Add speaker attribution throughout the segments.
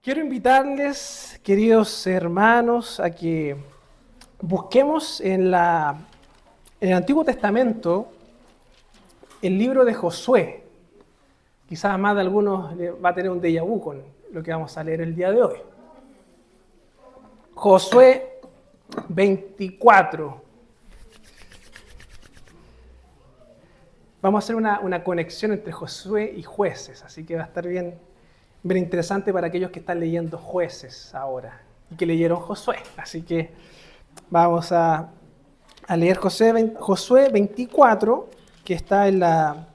Speaker 1: Quiero invitarles, queridos hermanos, a que busquemos en el Antiguo Testamento el libro de Josué. Quizás más de algunos va a tener un déjà vu con lo que vamos a leer el día de hoy. Josué 24. Vamos a hacer una conexión entre Josué y Jueces, así que va a estar bien interesante para aquellos que están leyendo Jueces ahora y que leyeron Josué. Así que vamos a leer Josué 24, que está en la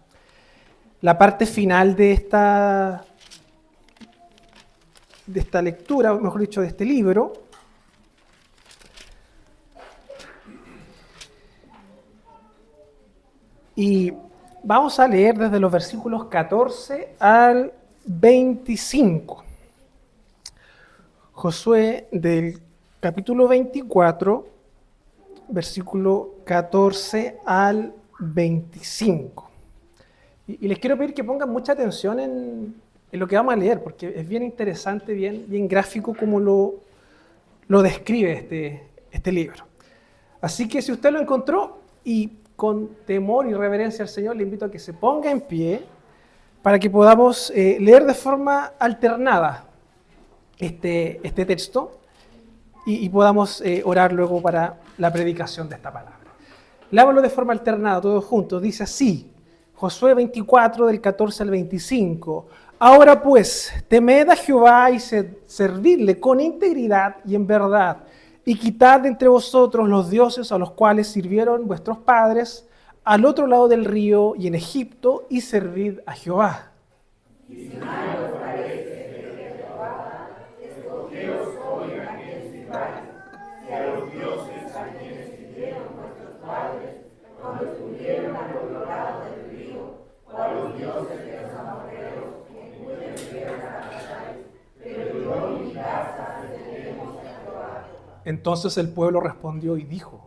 Speaker 1: parte final de esta lectura, mejor dicho, de este libro. Y vamos a leer desde los versículos 14 al 25. Josué del capítulo 24, versículo 14 al 25. Y les quiero pedir que pongan mucha atención en lo que vamos a leer, porque es bien interesante, bien gráfico como lo describe este libro. Así que si usted lo encontró y con temor y reverencia al Señor, le invito a que se ponga en pie para que podamos leer de forma alternada este texto y podamos orar luego para la predicación de esta palabra. Leámoslo de forma alternada, todos juntos. Dice así, Josué 24, del 14 al 25. Ahora pues, temed a Jehová y servidle con integridad y en verdad, y quitad de entre vosotros los dioses a los cuales sirvieron vuestros padres al otro lado del río y en Egipto, y servid a Jehová. Y si mal os parece que Jehová, escogeos hoy a quien sirváis, si a los dioses a quienes sirvieron vuestros padres, cuando estuvieron al otro lado del río, o a los dioses de los amorreos, en cuya tierra habitáis, pero yo y mi casa serviremos a Jehová. Entonces el pueblo respondió y dijo: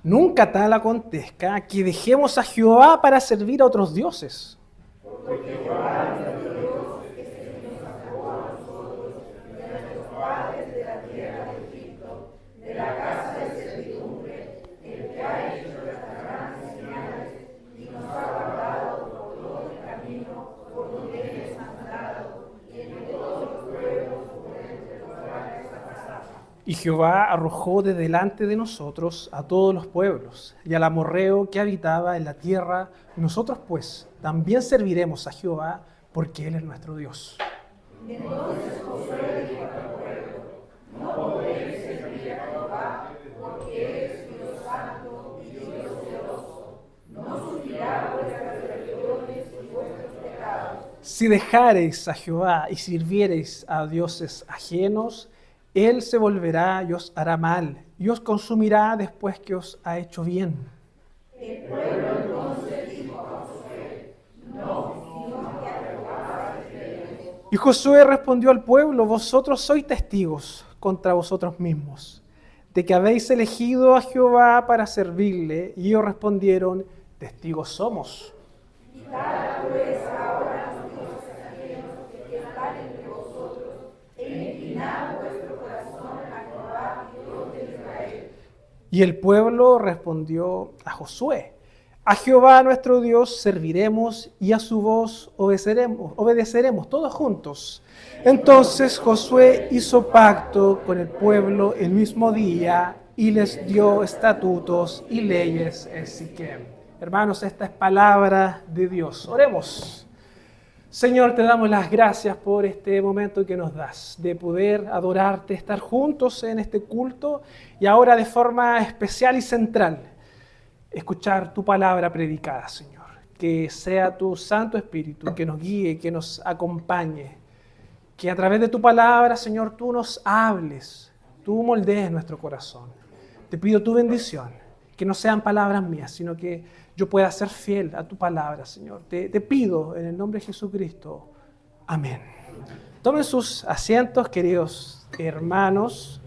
Speaker 1: nunca tal acontezca que dejemos a Jehová para servir a otros dioses. Porque Jehová nuestro Dios es el que nos sacó a nosotros de nuestros padres de la tierra de Egipto, de la casa de servidumbre, el que ha hecho estas grandes señales y nos ha guardado por todo el camino por donde Él nos ha mandado, y entre todos los pueblos por entre los cuales ha pasado. Y Jehová arrojó de delante de nosotros a todos los pueblos y al amorreo que habitaba en la tierra. Nosotros pues también serviremos a Jehová, porque Él es nuestro Dios. Entonces Josué dijo al pueblo: no podéis servir a Jehová, porque Él es Dios santo y Dios celoso. No sufrirá vuestras rebeliones y vuestros pecados. Si dejareis a Jehová y sirviereis a dioses ajenos, Él se volverá y os hará mal, y os consumirá después que os ha hecho bien. El pueblo entonces dijo a Josué: no, sino que a Jehová serviremos. Y Josué respondió al pueblo: vosotros sois testigos contra vosotros mismos, de que habéis elegido a Jehová para servirle. Y ellos respondieron: testigos somos. Quitad pues ahora los dioses ajenos que están entre vosotros, e inclinad vuestro corazón a Jehová, Dios de Israel. Y el pueblo respondió a Josué: a Jehová nuestro Dios serviremos y a su voz obedeceremos todos juntos. Entonces Josué hizo pacto con el pueblo el mismo día y les dio estatutos y leyes en Siquem. Hermanos, esta es palabra de Dios. Oremos. Señor, te damos las gracias por este momento que nos das de poder adorarte, estar juntos en este culto y ahora de forma especial y central escuchar tu palabra predicada, Señor. Que sea tu Santo Espíritu que nos guíe, que nos acompañe, que a través de tu palabra, Señor, tú nos hables, tú moldees nuestro corazón. Te pido tu bendición, que no sean palabras mías, sino que yo pueda ser fiel a tu palabra, Señor. Te pido en el nombre de Jesucristo. Amén. Tomen sus asientos, queridos hermanos.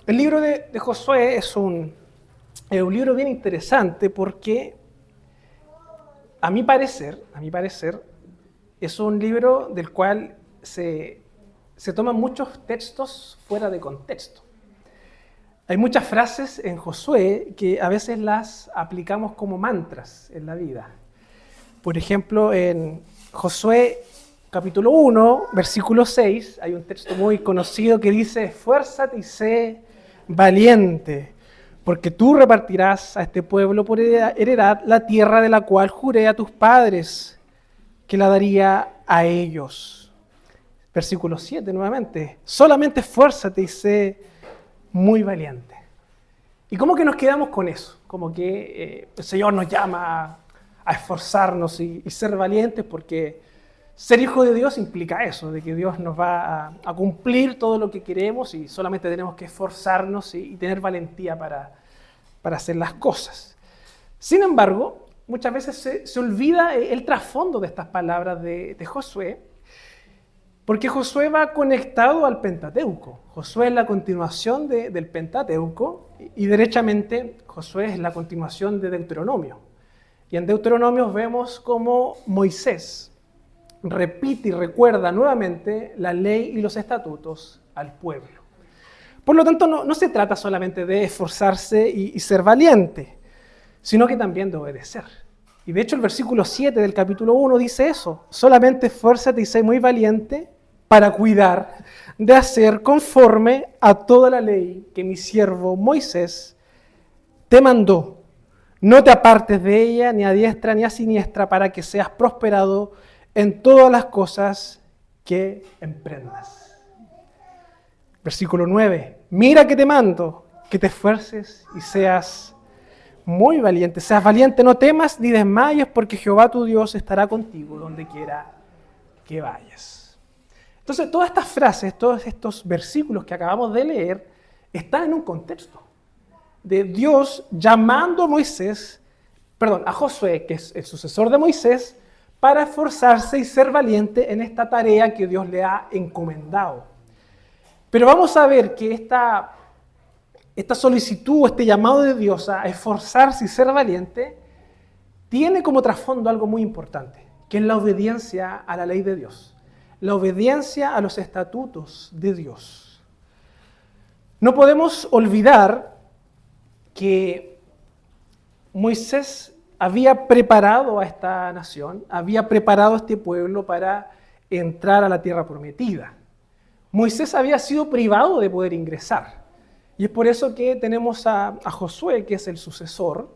Speaker 1: El libro de Josué es un libro bien interesante porque a mi parecer, es un libro del cual se toman muchos textos fuera de contexto. Hay muchas frases en Josué que a veces las aplicamos como mantras en la vida. Por ejemplo, en Josué capítulo 1, versículo 6, hay un texto muy conocido que dice: esfuérzate y sé valiente, porque tú repartirás a este pueblo por heredad la tierra de la cual juré a tus padres que la daría a ellos. Versículo 7 nuevamente: solamente esfuérzate y sé muy valiente. ¿Y cómo que nos quedamos con eso? Como que el Señor nos llama a esforzarnos y ser valientes, porque ser hijo de Dios implica eso, de que Dios nos va a cumplir todo lo que queremos y solamente tenemos que esforzarnos y tener valentía para hacer las cosas. Sin embargo, muchas veces se olvida el trasfondo de estas palabras de Josué, porque Josué va conectado al Pentateuco. Josué es la continuación del Pentateuco y derechamente Josué es la continuación de Deuteronomio. Y en Deuteronomio vemos cómo Moisés repite y recuerda nuevamente la ley y los estatutos al pueblo. Por lo tanto, no se trata solamente de esforzarse y ser valiente, sino que también de obedecer. Y de hecho el versículo 7 del capítulo 1 dice eso: solamente esfuérzate y sé muy valiente para cuidar de hacer conforme a toda la ley que mi siervo Moisés te mandó. No te apartes de ella ni a diestra ni a siniestra, para que seas prosperado en todas las cosas que emprendas. Versículo 9: mira que te mando, que te esfuerces y seas muy valiente. Seas valiente, no temas ni desmayes, porque Jehová tu Dios estará contigo donde quiera que vayas. Entonces, todas estas frases, todos estos versículos que acabamos de leer, están en un contexto de Dios llamando a Josué, que es el sucesor de Moisés, para esforzarse y ser valiente en esta tarea que Dios le ha encomendado. Pero vamos a ver que esta solicitud, este llamado de Dios a esforzarse y ser valiente, tiene como trasfondo algo muy importante, que es la obediencia a la ley de Dios, la obediencia a los estatutos de Dios. No podemos olvidar que Moisés había preparado a esta nación, había preparado a este pueblo para entrar a la tierra prometida. Moisés había sido privado de poder ingresar. Y es por eso que tenemos a Josué, que es el sucesor.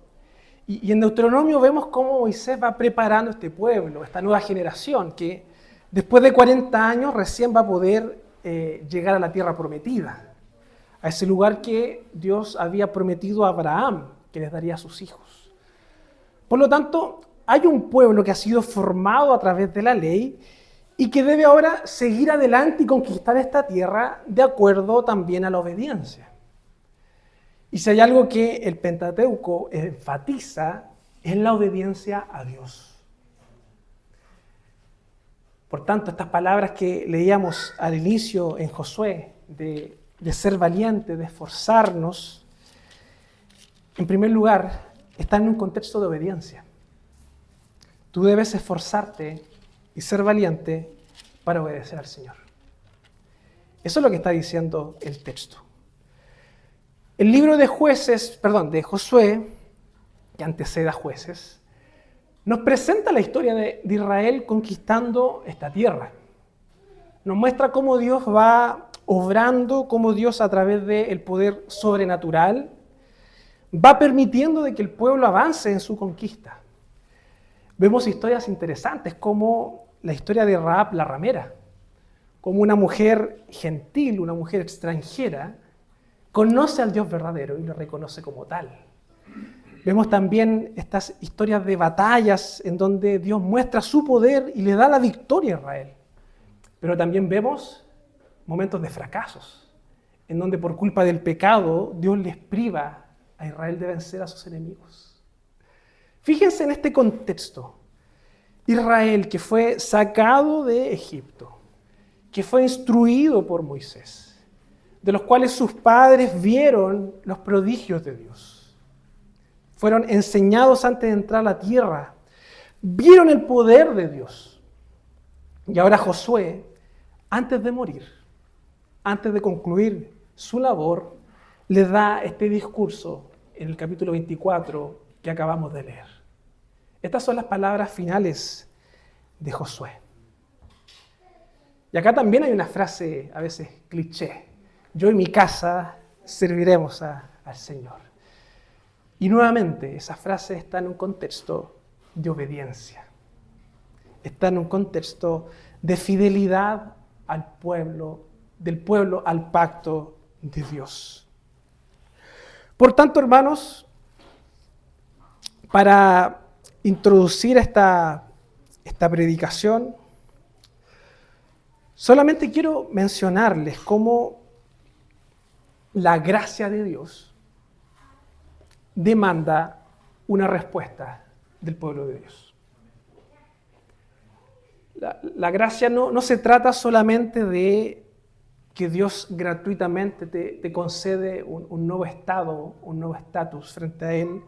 Speaker 1: Y en Deuteronomio vemos cómo Moisés va preparando a este pueblo, esta nueva generación, que después de 40 años recién va a poder llegar a la tierra prometida, a ese lugar que Dios había prometido a Abraham, que les daría a sus hijos. Por lo tanto, hay un pueblo que ha sido formado a través de la ley y que debe ahora seguir adelante y conquistar esta tierra de acuerdo también a la obediencia. Y si hay algo que el Pentateuco enfatiza, es la obediencia a Dios. Por tanto, estas palabras que leíamos al inicio en Josué, de ser valiente, de esforzarnos, en primer lugar, están en un contexto de obediencia. Tú debes esforzarte y ser valiente para obedecer al Señor. Eso es lo que está diciendo el texto. El libro de Josué, que antecede a Jueces, nos presenta la historia de Israel conquistando esta tierra. Nos muestra cómo Dios va obrando, cómo Dios a través del poder sobrenatural va permitiendo de que el pueblo avance en su conquista. Vemos historias interesantes como la historia de Rahab la ramera, como una mujer gentil, una mujer extranjera, conoce al Dios verdadero y lo reconoce como tal. Vemos también estas historias de batallas en donde Dios muestra su poder y le da la victoria a Israel. Pero también vemos momentos de fracasos, en donde por culpa del pecado Dios les priva a Israel de vencer a sus enemigos. Fíjense en este contexto. Israel, que fue sacado de Egipto, que fue instruido por Moisés, de los cuales sus padres vieron los prodigios de Dios. Fueron enseñados antes de entrar a la tierra, vieron el poder de Dios. Y ahora Josué, antes de morir, antes de concluir su labor, les da este discurso en el capítulo 24 que acabamos de leer. Estas son las palabras finales de Josué. Y acá también hay una frase a veces cliché. Yo y mi casa serviremos al Señor. Y nuevamente esa frase está en un contexto de obediencia. Está en un contexto de fidelidad al pueblo, del pueblo al pacto de Dios. Por tanto, hermanos, para introducir esta predicación, solamente quiero mencionarles cómo la gracia de Dios demanda una respuesta del pueblo de Dios. La gracia no se trata solamente de que Dios gratuitamente te concede un nuevo estado, un nuevo estatus frente a Él,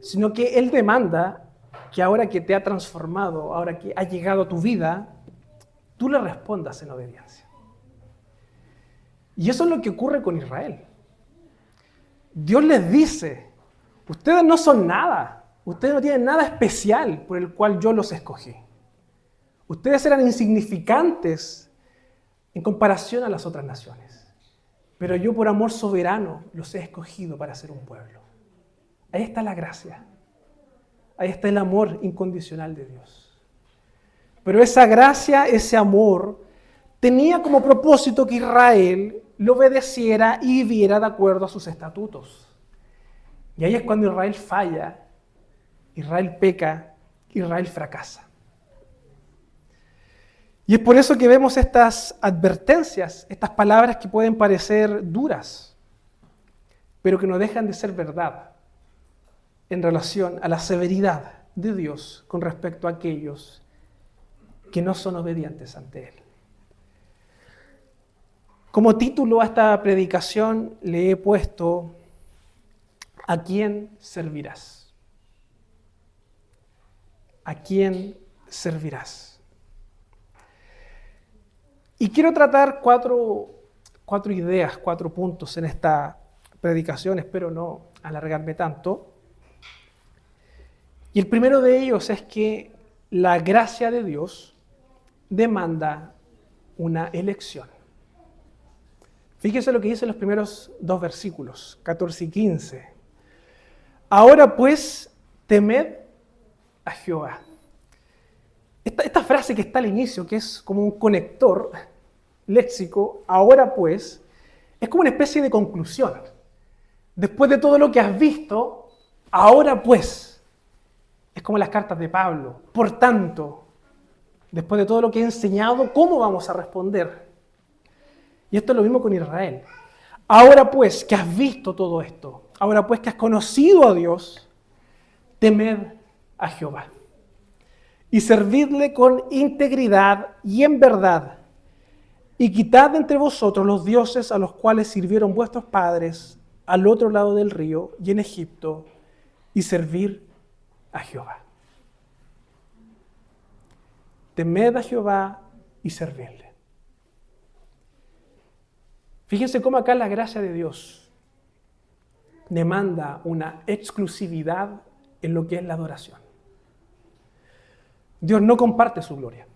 Speaker 1: sino que Él demanda que ahora que te ha transformado, ahora que ha llegado a tu vida, tú le respondas en obediencia. Y eso es lo que ocurre con Israel. Dios les dice, ustedes no son nada, ustedes no tienen nada especial por el cual yo los escogí. Ustedes eran insignificantes en comparación a las otras naciones, pero yo por amor soberano los he escogido para ser un pueblo. Ahí está la gracia, ahí está el amor incondicional de Dios. Pero esa gracia, ese amor, tenía como propósito que Israel lo obedeciera y viviera de acuerdo a sus estatutos. Y ahí es cuando Israel falla, Israel peca, Israel fracasa. Y es por eso que vemos estas advertencias, estas palabras que pueden parecer duras, pero que no dejan de ser verdad en relación a la severidad de Dios con respecto a aquellos que no son obedientes ante Él. Como título a esta predicación le he puesto ¿a quién servirás? ¿A quién servirás? Y quiero tratar cuatro ideas, 4 puntos en esta predicación, espero no alargarme tanto. Y el primero de ellos es que la gracia de Dios demanda una elección. Fíjese lo que dice los primeros 2 versículos, 14 y 15. Ahora pues, temed a Jehová. Esta frase que está al inicio, que es como un conector léxico, ahora pues, es como una especie de conclusión. Después de todo lo que has visto, ahora pues, es como las cartas de Pablo. Por tanto, después de todo lo que he enseñado, ¿cómo vamos a responder? Y esto es lo mismo con Israel. Ahora pues que has visto todo esto, ahora pues que has conocido a Dios, temed a Jehová y servidle con integridad y en verdad, y quitad de entre vosotros los dioses a los cuales sirvieron vuestros padres al otro lado del río y en Egipto, y servir a Jehová. Temed a Jehová y servidle. Fíjense cómo acá la gracia de Dios demanda una exclusividad en lo que es la adoración. Dios no comparte su gloria.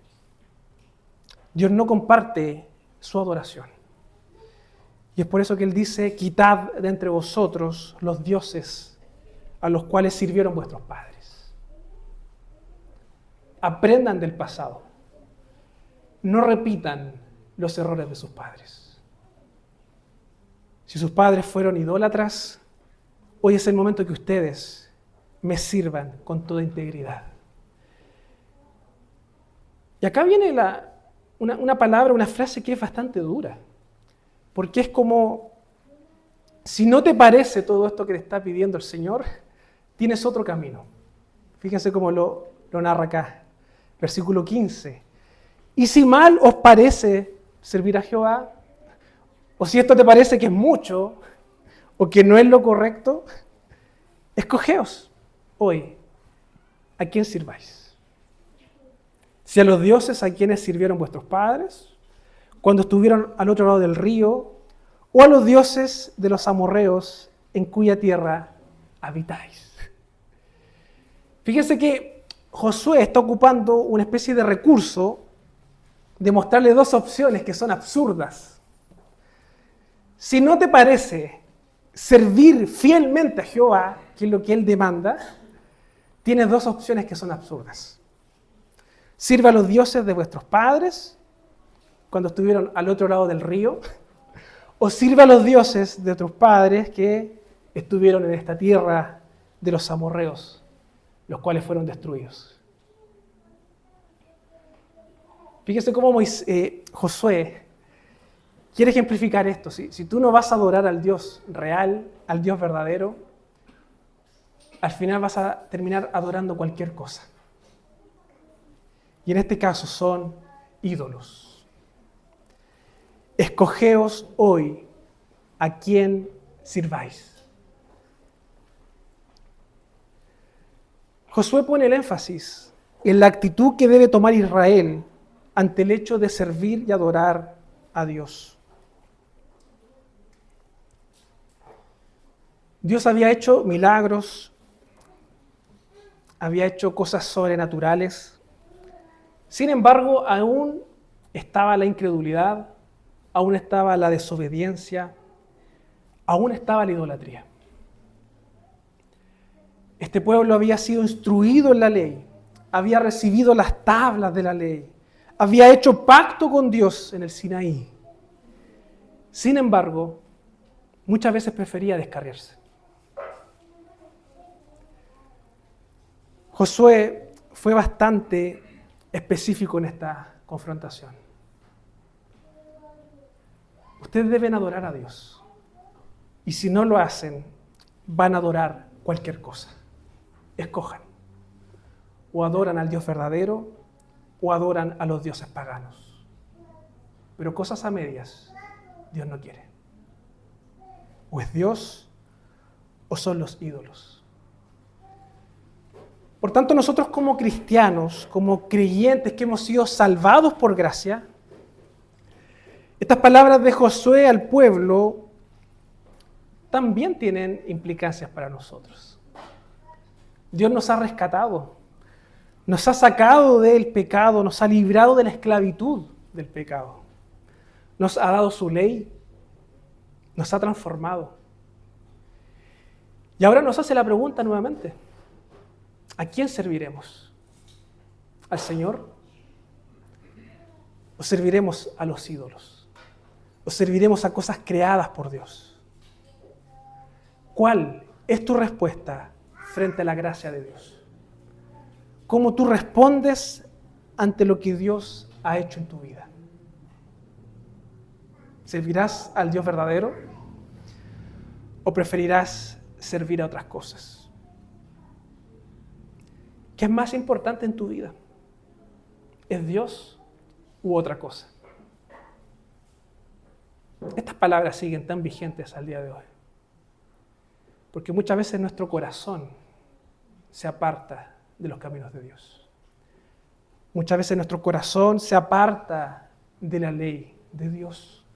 Speaker 1: Dios no comparte su adoración. Y es por eso que Él dice, quitad de entre vosotros los dioses a los cuales sirvieron vuestros padres. Aprendan del pasado. No repitan los errores de sus padres. Si sus padres fueron idólatras, hoy es el momento que ustedes me sirvan con toda integridad. Y acá viene una palabra, una frase que es bastante dura, porque es como, si no te parece todo esto que te está pidiendo el Señor, tienes otro camino. Fíjense cómo lo narra acá, versículo 15. Y si mal os parece servir a Jehová, o si esto te parece que es mucho, o que no es lo correcto, escogeos hoy a quién sirváis. Si a los dioses a quienes sirvieron vuestros padres, cuando estuvieron al otro lado del río, o a los dioses de los amorreos en cuya tierra habitáis. Fíjense que Josué está ocupando una especie de recurso de mostrarle dos opciones que son absurdas. Si no te parece servir fielmente a Jehová, que es lo que él demanda, tienes dos opciones que son absurdas. Sirva a los dioses de vuestros padres cuando estuvieron al otro lado del río, o sirva a los dioses de tus padres que estuvieron en esta tierra de los amorreos, los cuales fueron destruidos. Fíjese cómo Josué quiere ejemplificar esto. Si tú no vas a adorar al Dios real, al Dios verdadero, al final vas a terminar adorando cualquier cosa. Y en este caso son ídolos. Escogeos hoy a quién sirváis. Josué pone el énfasis en la actitud que debe tomar Israel ante el hecho de servir y adorar a Dios. Dios había hecho milagros, había hecho cosas sobrenaturales. Sin embargo, aún estaba la incredulidad, aún estaba la desobediencia, aún estaba la idolatría. Este pueblo había sido instruido en la ley, había recibido las tablas de la ley, había hecho pacto con Dios en el Sinaí. Sin embargo, muchas veces prefería descarriarse. Josué fue bastante específico en esta confrontación. Ustedes deben adorar a Dios. Y si no lo hacen, van a adorar cualquier cosa. Escojan. O adoran al Dios verdadero, o adoran a los dioses paganos. Pero cosas a medias, Dios no quiere. O es Dios, o son los ídolos. Por tanto, nosotros como cristianos, como creyentes que hemos sido salvados por gracia, estas palabras de Josué al pueblo también tienen implicancias para nosotros. Dios nos ha rescatado, nos ha sacado del pecado, nos ha librado de la esclavitud del pecado. Nos ha dado su ley, nos ha transformado. Y ahora nos hace la pregunta nuevamente: ¿a quién serviremos? ¿Al Señor? ¿O serviremos a los ídolos? ¿O serviremos a cosas creadas por Dios? ¿Cuál es tu respuesta frente a la gracia de Dios? ¿Cómo tú respondes ante lo que Dios ha hecho en tu vida? ¿Servirás al Dios verdadero? ¿O preferirás servir a otras cosas? ¿Qué es más importante en tu vida? ¿Es Dios u otra cosa? Estas palabras siguen tan vigentes al día de hoy, porque muchas veces nuestro corazón se aparta de los caminos de Dios. Muchas veces nuestro corazón se aparta de la ley de Dios.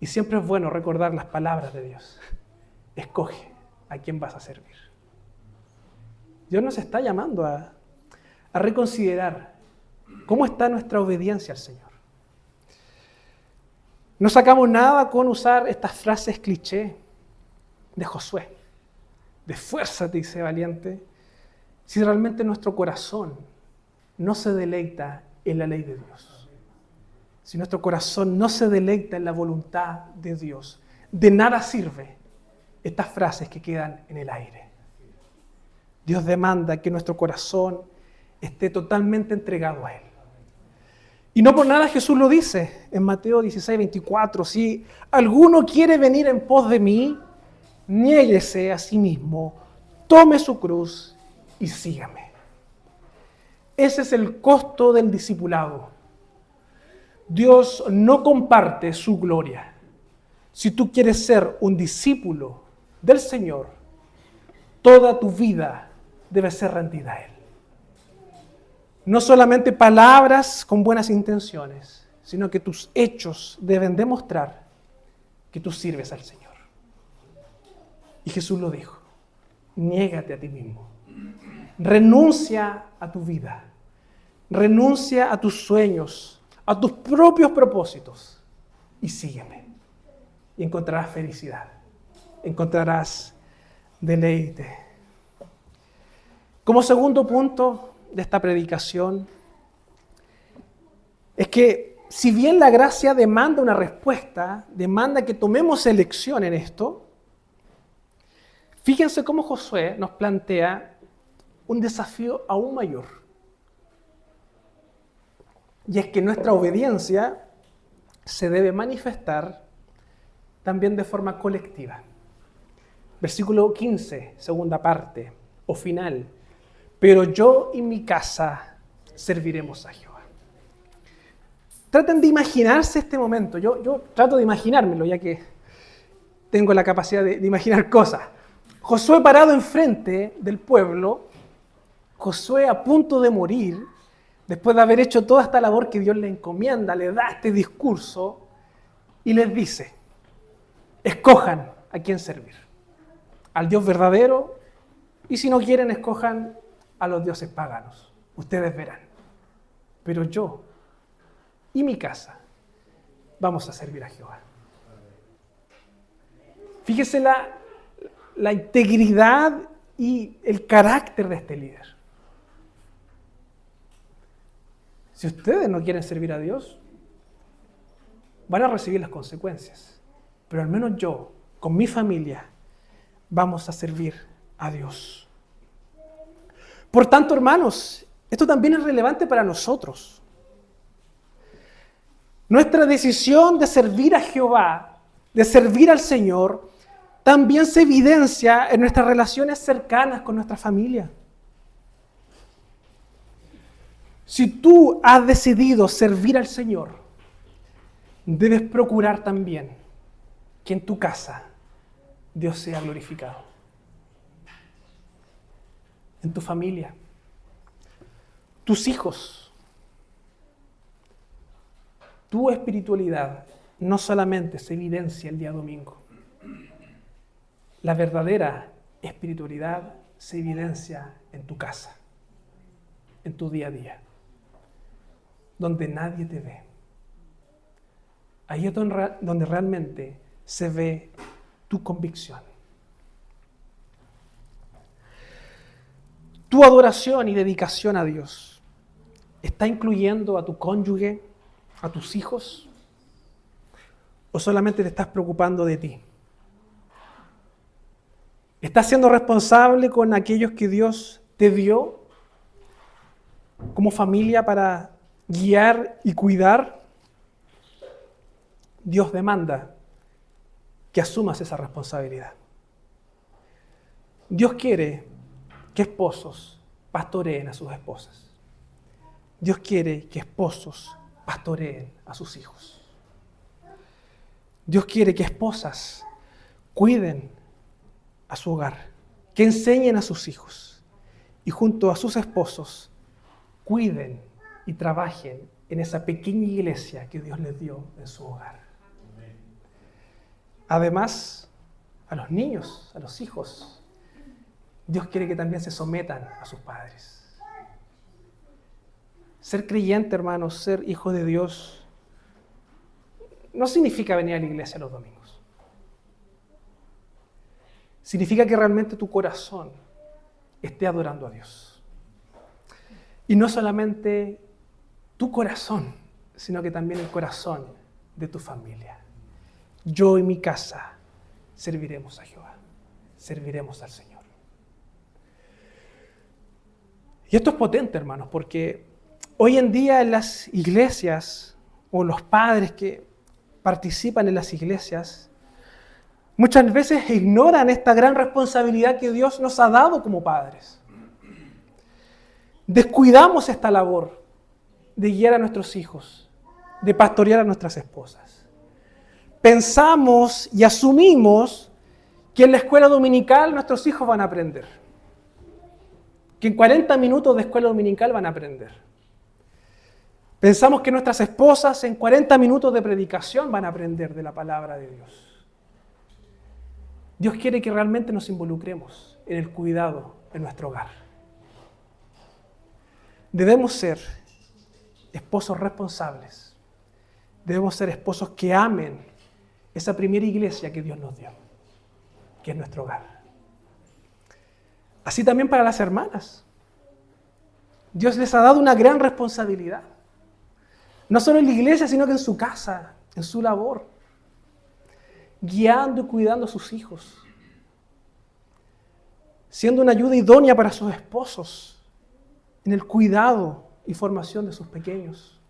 Speaker 1: Y siempre es bueno recordar las palabras de Dios. Escoge a quién vas a servir. Dios nos está llamando a reconsiderar cómo está nuestra obediencia al Señor. No sacamos nada con usar estas frases cliché de Josué, de esfuérzate y sé valiente, si realmente nuestro corazón no se deleita en la ley de Dios. Si nuestro corazón no se deleita en la voluntad de Dios, de nada sirve estas frases que quedan en el aire. Dios demanda que nuestro corazón esté totalmente entregado a Él. Y no por nada Jesús lo dice en Mateo 16, 24. Si alguno quiere venir en pos de mí, niéguese a sí mismo, tome su cruz y sígame. Ese es el costo del discipulado. Dios no comparte su gloria. Si tú quieres ser un discípulo del Señor, toda tu vida debe ser rendida a Él. No solamente palabras con buenas intenciones, sino que tus hechos deben demostrar que tú sirves al Señor. Y Jesús lo dijo: niégate a ti mismo. Renuncia a tu vida. Renuncia a tus sueños, a tus propios propósitos y sígueme. Y encontrarás felicidad. Encontrarás deleite. Como segundo punto de esta predicación, es que si bien la gracia demanda una respuesta, demanda que tomemos elección en esto, fíjense cómo Josué nos plantea un desafío aún mayor. Y es que nuestra obediencia se debe manifestar también de forma colectiva. Versículo 15, segunda parte o final. Pero yo y mi casa serviremos a Jehová. Traten de imaginarse este momento. Yo trato de imaginármelo, ya que tengo la capacidad de imaginar cosas. Josué parado enfrente del pueblo, Josué a punto de morir, después de haber hecho toda esta labor que Dios le encomienda, le da este discurso y les dice: escojan a quién servir, al Dios verdadero, y si no quieren, escojan a los dioses paganos. Ustedes verán. Pero yo y mi casa vamos a servir a Jehová. Fíjese la integridad y el carácter de este líder. Si ustedes no quieren servir a Dios, van a recibir las consecuencias. Pero al menos yo, con mi familia, vamos a servir a Dios. Por tanto, hermanos, esto también es relevante para nosotros. Nuestra decisión de servir a Jehová, de servir al Señor, también se evidencia en nuestras relaciones cercanas con nuestra familia. Si tú has decidido servir al Señor, debes procurar también que en tu casa Dios sea glorificado. En tu familia, tus hijos, tu espiritualidad no solamente se evidencia el día domingo. La verdadera espiritualidad se evidencia en tu casa, en tu día a día, donde nadie te ve. Ahí es donde realmente se ve tu convicción. Tu adoración y dedicación a Dios ¿está incluyendo a tu cónyuge, a tus hijos? ¿O solamente te estás preocupando de ti? ¿Estás siendo responsable con aquellos que Dios te dio como familia para guiar y cuidar? Dios demanda que asumas esa responsabilidad. Dios quiere que esposos pastoreen a sus esposas. Dios quiere que esposos pastoreen a sus hijos. Dios quiere que esposas cuiden a su hogar, que enseñen a sus hijos y junto a sus esposos cuiden y trabajen en esa pequeña iglesia que Dios les dio en su hogar. Además, a los niños, a los hijos, Dios quiere que también se sometan a sus padres. Ser creyente, hermanos, ser hijo de Dios, no significa venir a la iglesia los domingos. Significa que realmente tu corazón esté adorando a Dios. Y no solamente tu corazón, sino que también el corazón de tu familia. Yo y mi casa serviremos a Jehová, serviremos al Señor. Y esto es potente, hermanos, porque hoy en día en las iglesias, o los padres que participan en las iglesias, muchas veces ignoran esta gran responsabilidad que Dios nos ha dado como padres. Descuidamos esta labor de guiar a nuestros hijos, de pastorear a nuestras esposas. Pensamos y asumimos que en la escuela dominical nuestros hijos van a aprender. Que en 40 minutos de escuela dominical van a aprender. Pensamos que nuestras esposas en 40 minutos de predicación van a aprender de la palabra de Dios. Dios quiere que realmente nos involucremos en el cuidado en nuestro hogar. Debemos ser esposos responsables. Debemos ser esposos que amen esa primera iglesia que Dios nos dio, que es nuestro hogar. Así también para las hermanas. Dios les ha dado una gran responsabilidad. No solo en la iglesia, sino que en su casa, en su labor. Guiando y cuidando a sus hijos. Siendo una ayuda idónea para sus esposos. En el cuidado y formación de sus pequeños.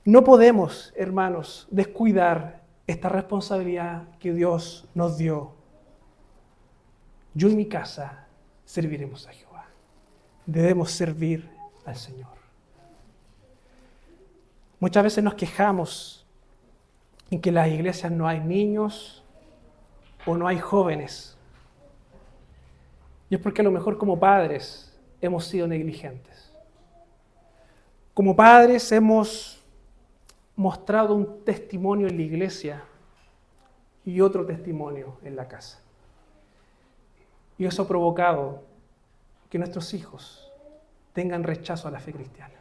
Speaker 1: No podemos, hermanos, descuidar esta responsabilidad que Dios nos dio. Yo y mi casa serviremos a Jehová. Debemos servir al Señor. Muchas veces nos quejamos en que en las iglesias no hay niños o no hay jóvenes. Y es porque a lo mejor como padres hemos sido negligentes. Como padres hemos mostrado un testimonio en la iglesia y otro testimonio en la casa. Y eso ha provocado que nuestros hijos tengan rechazo a la fe cristiana.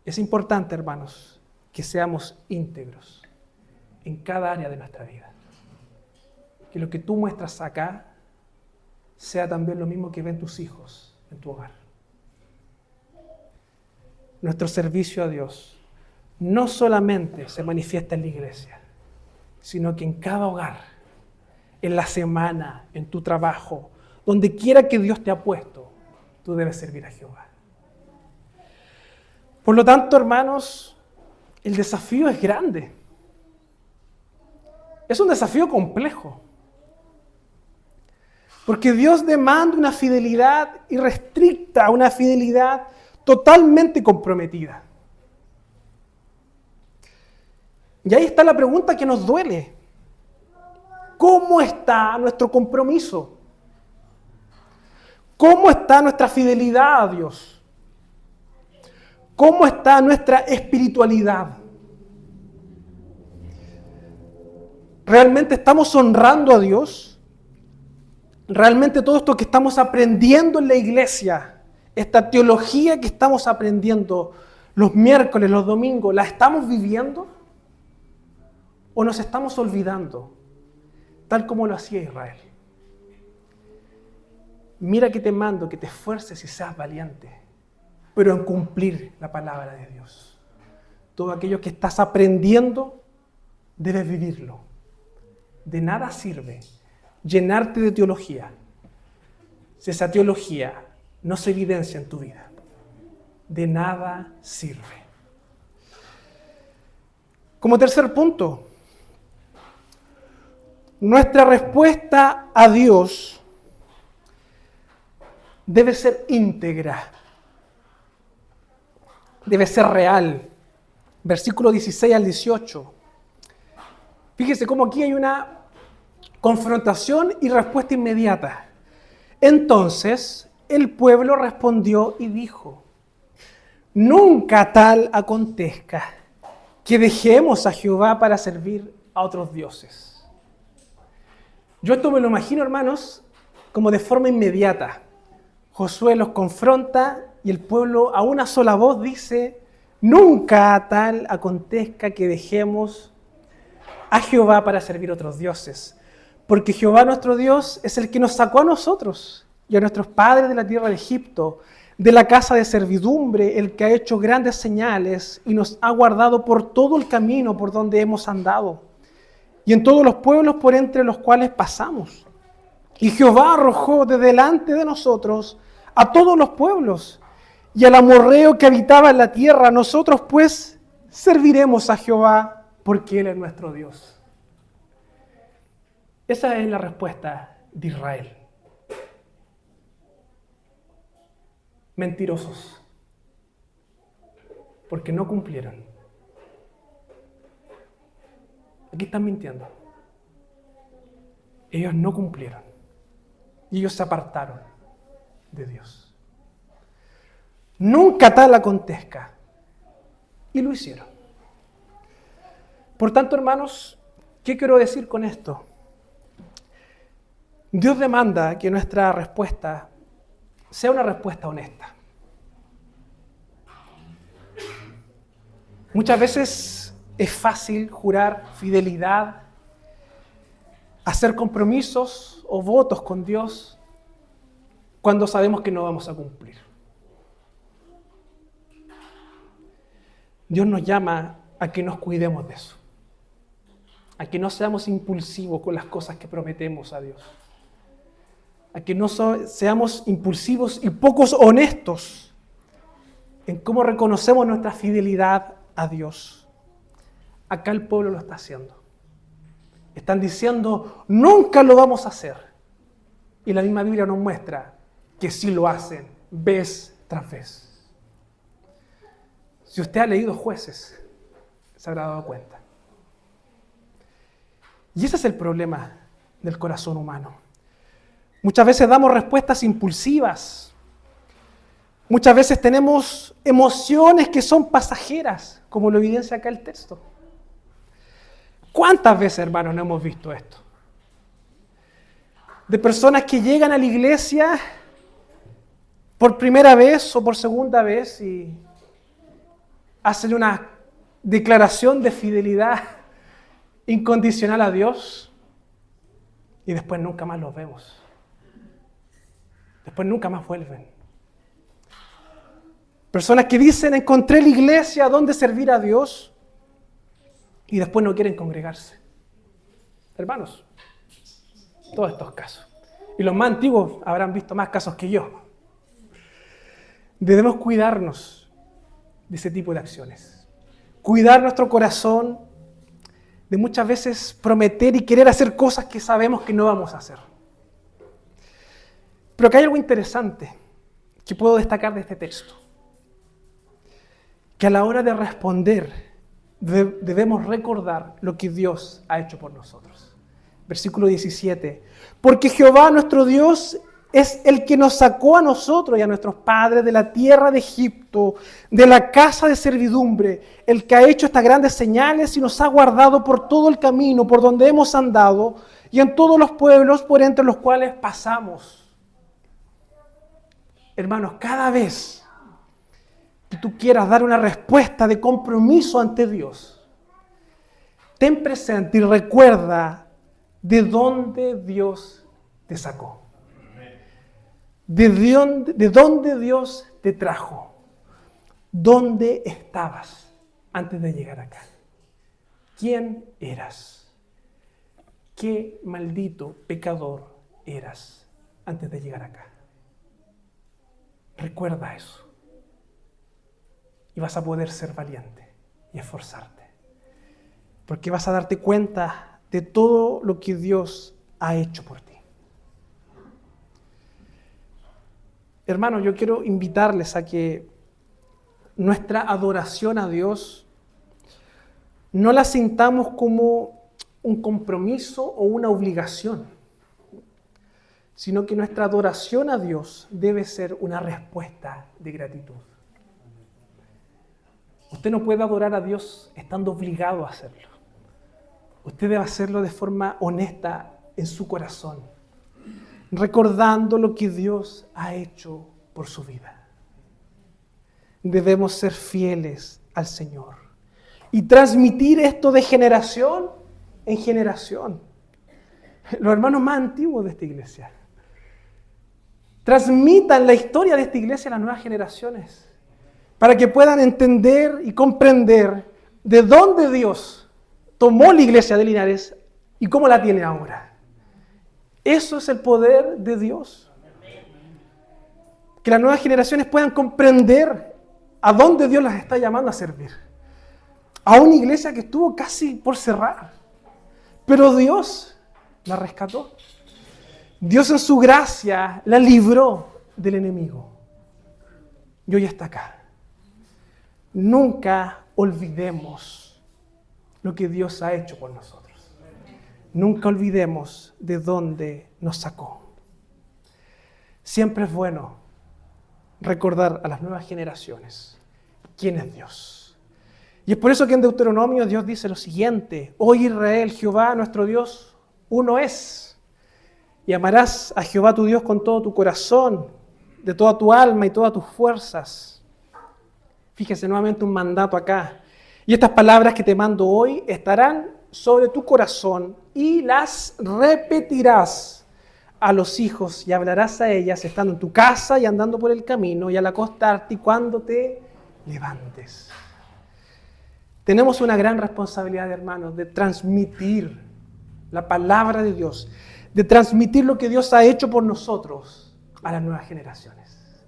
Speaker 1: Es importante, hermanos, que seamos íntegros en cada área de nuestra vida. Que lo que tú muestras acá sea también lo mismo que ven tus hijos en tu hogar. Nuestro servicio a Dios no solamente se manifiesta en la iglesia, sino que en cada hogar, en la semana, en tu trabajo, donde quiera que Dios te ha puesto, tú debes servir a Jehová. Por lo tanto, hermanos, el desafío es grande. Es un desafío complejo. Porque Dios demanda una fidelidad irrestricta, una fidelidad totalmente comprometida. Y ahí está la pregunta que nos duele. ¿Cómo está nuestro compromiso? ¿Cómo está nuestra fidelidad a Dios? ¿Cómo está nuestra espiritualidad? ¿Realmente estamos honrando a Dios? ¿Realmente todo esto que estamos aprendiendo en la iglesia, esta teología que estamos aprendiendo los miércoles, los domingos, la estamos viviendo? ¿O nos estamos olvidando, tal como lo hacía Israel? Mira que te mando que te esfuerces y seas valiente, pero en cumplir la palabra de Dios. Todo aquello que estás aprendiendo, debes vivirlo. De nada sirve llenarte de teología si esa teología no se evidencia en tu vida. De nada sirve. Como tercer punto, nuestra respuesta a Dios debe ser íntegra, debe ser real. Versículo 16 al 18. Fíjese cómo aquí hay una confrontación y respuesta inmediata. Entonces el pueblo respondió y dijo: nunca tal acontezca que dejemos a Jehová para servir a otros dioses. Yo esto me lo imagino, hermanos, como de forma inmediata. Josué los confronta y el pueblo a una sola voz dice: nunca tal acontezca que dejemos a Jehová para servir a otros dioses. Porque Jehová nuestro Dios es el que nos sacó a nosotros y a nuestros padres de la tierra de Egipto, de la casa de servidumbre, el que ha hecho grandes señales y nos ha guardado por todo el camino por donde hemos andado y en todos los pueblos por entre los cuales pasamos. Y Jehová arrojó de delante de nosotros a todos los pueblos y al amorreo que habitaba en la tierra. Nosotros pues serviremos a Jehová porque Él es nuestro Dios. Esa es la respuesta de Israel. Mentirosos, porque no cumplieron. Aquí están mintiendo. Ellos no cumplieron. Y ellos se apartaron de Dios. Nunca tal acontezca. Y lo hicieron. Por tanto, hermanos, ¿qué quiero decir con esto? Dios demanda que nuestra respuesta sea una respuesta honesta. Muchas veces es fácil jurar fidelidad, hacer compromisos o votos con Dios cuando sabemos que no vamos a cumplir. Dios nos llama a que nos cuidemos de eso, a que no seamos impulsivos con las cosas que prometemos a Dios, a que no seamos impulsivos y pocos honestos en cómo reconocemos nuestra fidelidad a Dios. Acá el pueblo lo está haciendo. Están diciendo, nunca lo vamos a hacer. Y la misma Biblia nos muestra que sí lo hacen, vez tras vez. Si usted ha leído Jueces, se habrá dado cuenta. Y ese es el problema del corazón humano. Muchas veces damos respuestas impulsivas. Muchas veces tenemos emociones que son pasajeras, como lo evidencia acá el texto. ¿Cuántas veces, hermanos, no hemos visto esto? De personas que llegan a la iglesia por primera vez o por segunda vez y hacen una declaración de fidelidad incondicional a Dios y después nunca más los vemos. Después nunca más vuelven. Personas que dicen, encontré la iglesia donde servir a Dios y después no quieren congregarse. Hermanos, todos estos casos. Y los más antiguos habrán visto más casos que yo. Debemos cuidarnos de ese tipo de acciones. Cuidar nuestro corazón de muchas veces prometer y querer hacer cosas que sabemos que no vamos a hacer. Pero acá hay algo interesante que puedo destacar de este texto. Que a la hora de responder debemos recordar lo que Dios ha hecho por nosotros. Versículo 17. Porque Jehová nuestro Dios es el que nos sacó a nosotros y a nuestros padres de la tierra de Egipto, de la casa de servidumbre, el que ha hecho estas grandes señales y nos ha guardado por todo el camino por donde hemos andado y en todos los pueblos por entre los cuales pasamos. Hermanos, cada vez que tú quieras dar una respuesta de compromiso ante Dios, ten presente y recuerda de dónde Dios te sacó. De dónde Dios te trajo. ¿Dónde estabas antes de llegar acá? ¿Quién eras? ¿Qué maldito pecador eras antes de llegar acá? Recuerda eso. Y vas a poder ser valiente y esforzarte. Porque vas a darte cuenta de todo lo que Dios ha hecho por ti. Hermanos, yo quiero invitarles a que nuestra adoración a Dios no la sintamos como un compromiso o una obligación, sino que nuestra adoración a Dios debe ser una respuesta de gratitud. Usted no puede adorar a Dios estando obligado a hacerlo. Usted debe hacerlo de forma honesta en su corazón, recordando lo que Dios ha hecho por su vida. Debemos ser fieles al Señor y transmitir esto de generación en generación. Los hermanos más antiguos de esta iglesia transmitan la historia de esta iglesia a las nuevas generaciones para que puedan entender y comprender de dónde Dios tomó la iglesia de Linares y cómo la tiene ahora. Eso es el poder de Dios. Que las nuevas generaciones puedan comprender a dónde Dios las está llamando a servir. A una iglesia que estuvo casi por cerrar, pero Dios la rescató. Dios en su gracia la libró del enemigo. Y hoy está acá. Nunca olvidemos lo que Dios ha hecho por nosotros. Nunca olvidemos de dónde nos sacó. Siempre es bueno recordar a las nuevas generaciones quién es Dios. Y es por eso que en Deuteronomio Dios dice lo siguiente: Oye Israel, Jehová nuestro Dios, uno es. Y amarás a Jehová tu Dios con todo tu corazón, de toda tu alma y todas tus fuerzas. Fíjese nuevamente un mandato acá. Y estas palabras que te mando hoy estarán sobre tu corazón y las repetirás a los hijos y hablarás a ellas estando en tu casa y andando por el camino y al acostarte y cuando te levantes. Tenemos una gran responsabilidad, hermanos, de transmitir la palabra de Dios, de transmitir lo que Dios ha hecho por nosotros a las nuevas generaciones,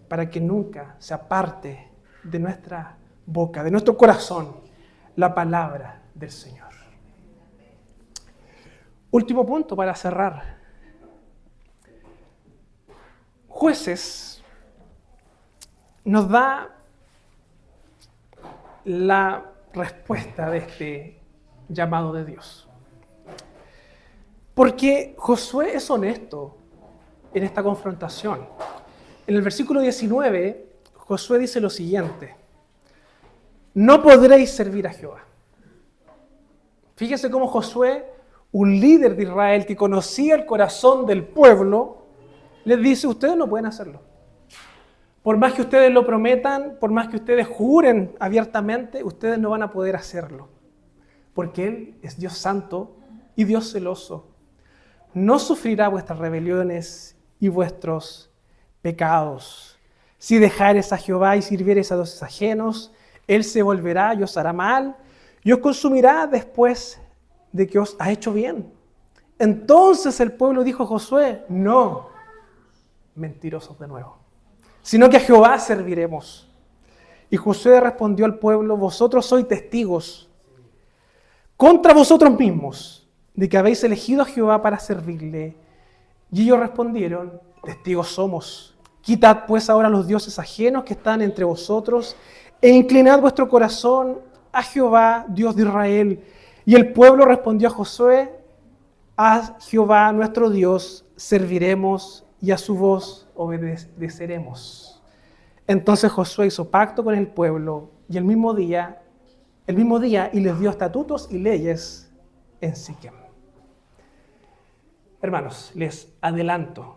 Speaker 1: para que nunca se aparte de nuestra boca, de nuestro corazón, la palabra del Señor. Último punto para cerrar. Jueces nos da la respuesta de este llamado de Dios. Porque Josué es honesto en esta confrontación. En el versículo 19, Josué dice lo siguiente: no podréis servir a Jehová. Fíjese cómo Josué, un líder de Israel que conocía el corazón del pueblo, les dice: ustedes no pueden hacerlo. Por más que ustedes lo prometan, por más que ustedes juren abiertamente, ustedes no van a poder hacerlo. Porque Él es Dios santo y Dios celoso. No sufrirá vuestras rebeliones y vuestros pecados. Si dejareis a Jehová y sirviereis a dioses ajenos, Él se volverá y os hará mal y os consumirá después de que os ha hecho bien. Entonces el pueblo dijo a Josué: no, mentirosos de nuevo, sino que a Jehová serviremos. Y Josué respondió al pueblo: vosotros sois testigos contra vosotros mismos de que habéis elegido a Jehová para servirle. Y ellos respondieron: testigos somos. Quitad pues ahora los dioses ajenos que están entre vosotros e inclinad vuestro corazón a Jehová, Dios de Israel. Y el pueblo respondió a Josué: a Jehová nuestro Dios serviremos y a su voz obedeceremos. Entonces Josué hizo pacto con el pueblo y el mismo día y les dio estatutos y leyes en Siquem. Hermanos, les adelanto,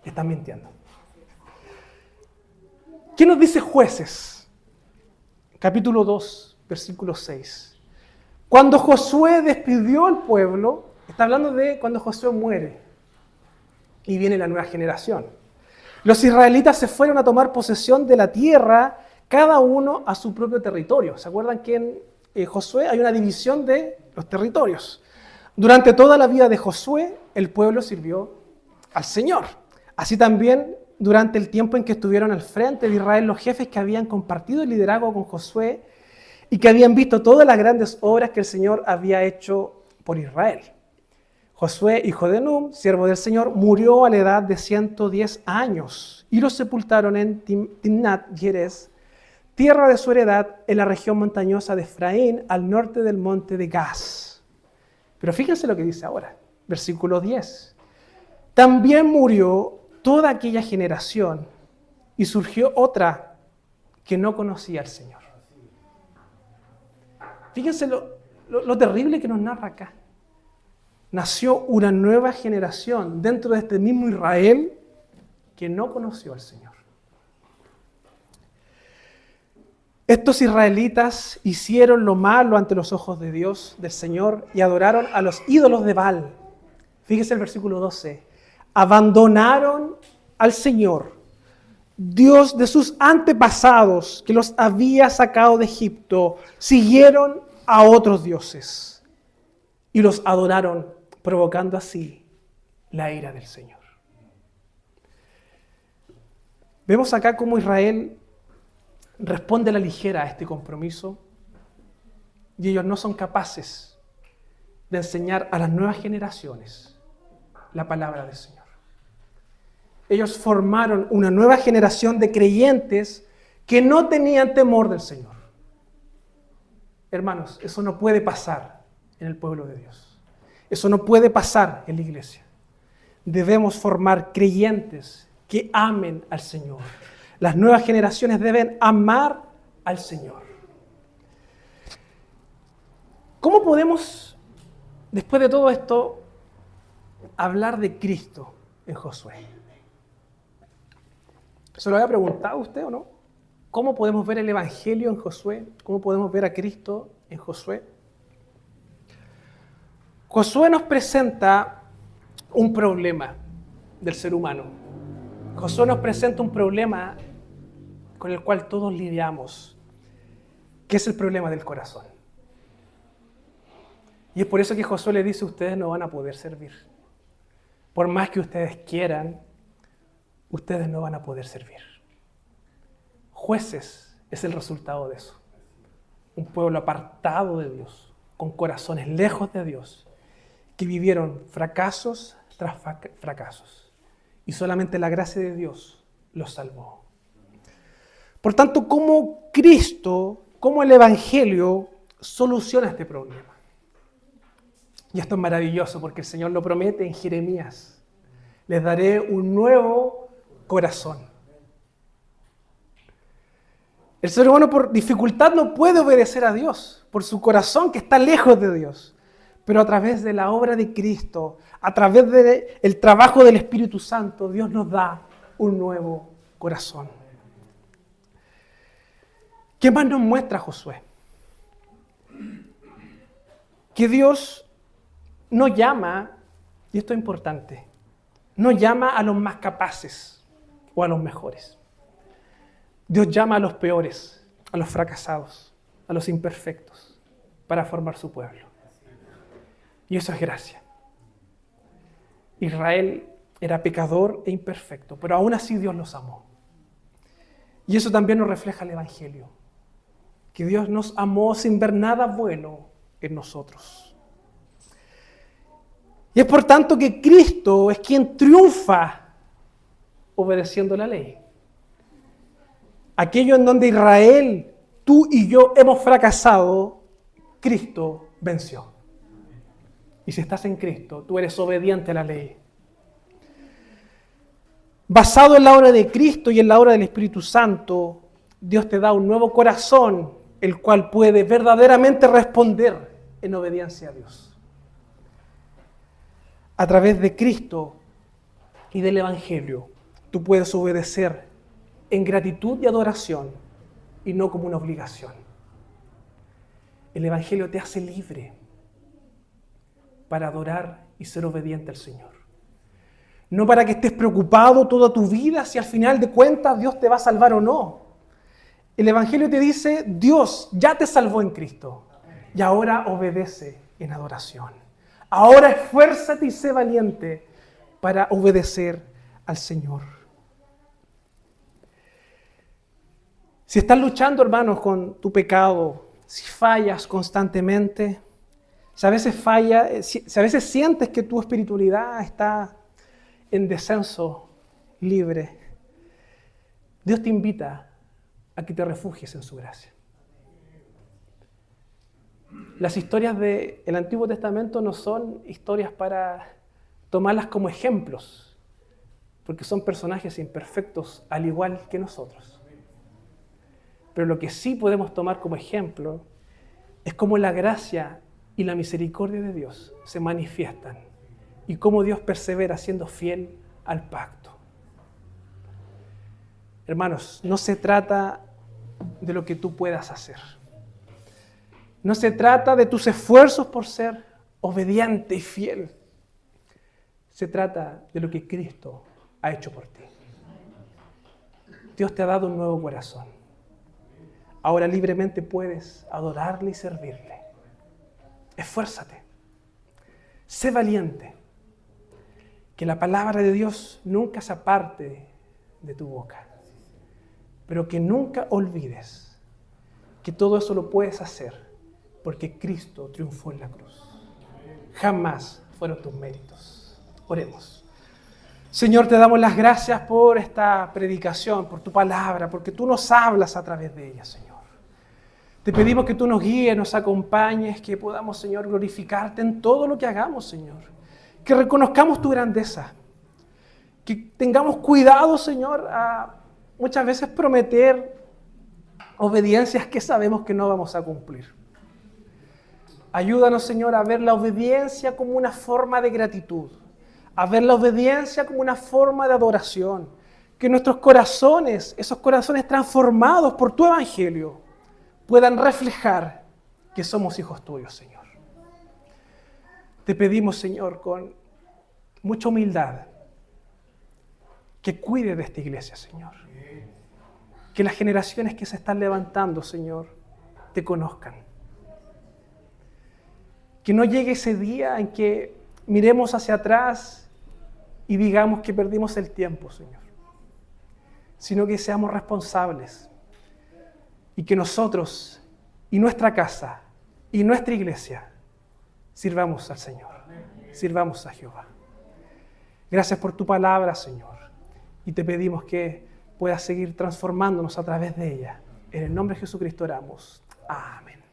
Speaker 1: están mintiendo. ¿Qué nos dice Jueces? Capítulo 2, versículo 6. Cuando Josué despidió al pueblo, está hablando de cuando Josué muere y viene la nueva generación. Los israelitas se fueron a tomar posesión de la tierra, cada uno a su propio territorio. ¿Se acuerdan que en Josué hay una división de los territorios? Durante toda la vida de Josué, el pueblo sirvió al Señor. Así también, durante el tiempo en que estuvieron al frente de Israel, los jefes que habían compartido el liderazgo con Josué y que habían visto todas las grandes obras que el Señor había hecho por Israel. Josué, hijo de Nun, siervo del Señor, murió a la edad de 110 años y lo sepultaron en Timnat-Jeres, tierra de su heredad, en la región montañosa de Efraín, al norte del monte de Gaz. Pero fíjense lo que dice ahora, versículo 10. También murió toda aquella generación y surgió otra que no conocía al Señor. Fíjense lo terrible que nos narra acá. Nació una nueva generación dentro de este mismo Israel que no conoció al Señor. Estos israelitas hicieron lo malo ante los ojos de Dios, del Señor, y adoraron a los ídolos de Baal. Fíjese el versículo 12. Abandonaron al Señor, Dios de sus antepasados, que los había sacado de Egipto. Siguieron a otros dioses y los adoraron, provocando así la ira del Señor. Vemos acá cómo Israel responde a la ligera a este compromiso y ellos no son capaces de enseñar a las nuevas generaciones la palabra del Señor. Ellos formaron una nueva generación de creyentes que no tenían temor del Señor. Hermanos, eso no puede pasar en el pueblo de Dios. Eso no puede pasar en la iglesia. Debemos formar creyentes que amen al Señor. Las nuevas generaciones deben amar al Señor. ¿Cómo podemos, después de todo esto, hablar de Cristo en Josué? ¿Se lo había preguntado usted o no? ¿Cómo podemos ver el Evangelio en Josué? ¿Cómo podemos ver a Cristo en Josué? Josué nos presenta un problema del ser humano. Josué nos presenta un problema con el cual todos lidiamos, que es el problema del corazón. Y es por eso que Josué le dice, ustedes no van a poder servir. Por más que ustedes quieran, ustedes no van a poder servir. Jueces es el resultado de eso. Un pueblo apartado de Dios, con corazones lejos de Dios, que vivieron fracasos tras fracasos. Y solamente la gracia de Dios los salvó. Por tanto, ¿cómo Cristo, cómo el Evangelio soluciona este problema? Y esto es maravilloso porque el Señor lo promete en Jeremías. Les daré un nuevo corazón. El ser humano por dificultad no puede obedecer a Dios, por su corazón que está lejos de Dios. Pero a través de la obra de Cristo, a través del trabajo del Espíritu Santo, Dios nos da un nuevo corazón. ¿Qué más nos muestra Josué? Que Dios no llama, y esto es importante, no llama a los más capaces o a los mejores. Dios llama a los peores, a los fracasados, a los imperfectos, para formar su pueblo. Y eso es gracia. Israel era pecador e imperfecto, pero aún así Dios los amó. Y eso también nos refleja el Evangelio, que Dios nos amó sin ver nada bueno en nosotros. Y es por tanto que Cristo es quien triunfa obedeciendo la ley. Aquello en donde Israel, tú y yo hemos fracasado, Cristo venció. Y si estás en Cristo, tú eres obediente a la ley. Basado en la obra de Cristo y en la obra del Espíritu Santo, Dios te da un nuevo corazón, el cual puede verdaderamente responder en obediencia a Dios. A través de Cristo y del Evangelio, tú puedes obedecer en gratitud y adoración y no como una obligación. El Evangelio te hace libre para adorar y ser obediente al Señor. No para que estés preocupado toda tu vida si al final de cuentas Dios te va a salvar o no. El Evangelio te dice, Dios ya te salvó en Cristo y ahora obedece en adoración. Ahora esfuérzate y sé valiente para obedecer al Señor. Si estás luchando, hermanos, con tu pecado, si fallas constantemente, si a veces sientes que tu espiritualidad está en descenso libre, Dios te invita a que te refugies en su gracia. Las historias del Antiguo Testamento no son historias para tomarlas como ejemplos, porque son personajes imperfectos al igual que nosotros. Pero lo que sí podemos tomar como ejemplo es cómo la gracia y la misericordia de Dios se manifiestan y cómo Dios persevera siendo fiel al pacto. Hermanos, no se trata de lo que tú puedas hacer. No se trata de tus esfuerzos por ser obediente y fiel. Se trata de lo que Cristo ha hecho por ti. Dios te ha dado un nuevo corazón. Ahora libremente puedes adorarle y servirle. Esfuérzate. Sé valiente. Que la palabra de Dios nunca se aparte de tu boca. Pero que nunca olvides que todo eso lo puedes hacer porque Cristo triunfó en la cruz. Jamás fueron tus méritos. Oremos. Señor, te damos las gracias por esta predicación, por tu palabra, porque tú nos hablas a través de ella, Señor. Te pedimos que tú nos guíes, nos acompañes, que podamos, Señor, glorificarte en todo lo que hagamos, Señor. Que reconozcamos tu grandeza Que tengamos cuidado, Señor, a muchas veces prometer obediencias que sabemos que no vamos a cumplir. Ayúdanos, Señor, a ver la obediencia como una forma de gratitud, a ver la obediencia como una forma de adoración. Que nuestros corazones, esos corazones transformados por tu evangelio, puedan reflejar que somos hijos tuyos, Señor. Te pedimos, Señor, con mucha humildad, que cuide de esta iglesia, Señor. Que las generaciones que se están levantando, Señor, te conozcan. Que no llegue ese día en que miremos hacia atrás y digamos que perdimos el tiempo, Señor. Sino que seamos responsables y que nosotros y nuestra casa y nuestra iglesia sirvamos al Señor, sirvamos a Jehová. Gracias por tu palabra, Señor, y te pedimos que puedas seguir transformándonos a través de ella. En el nombre de Jesucristo oramos. Amén.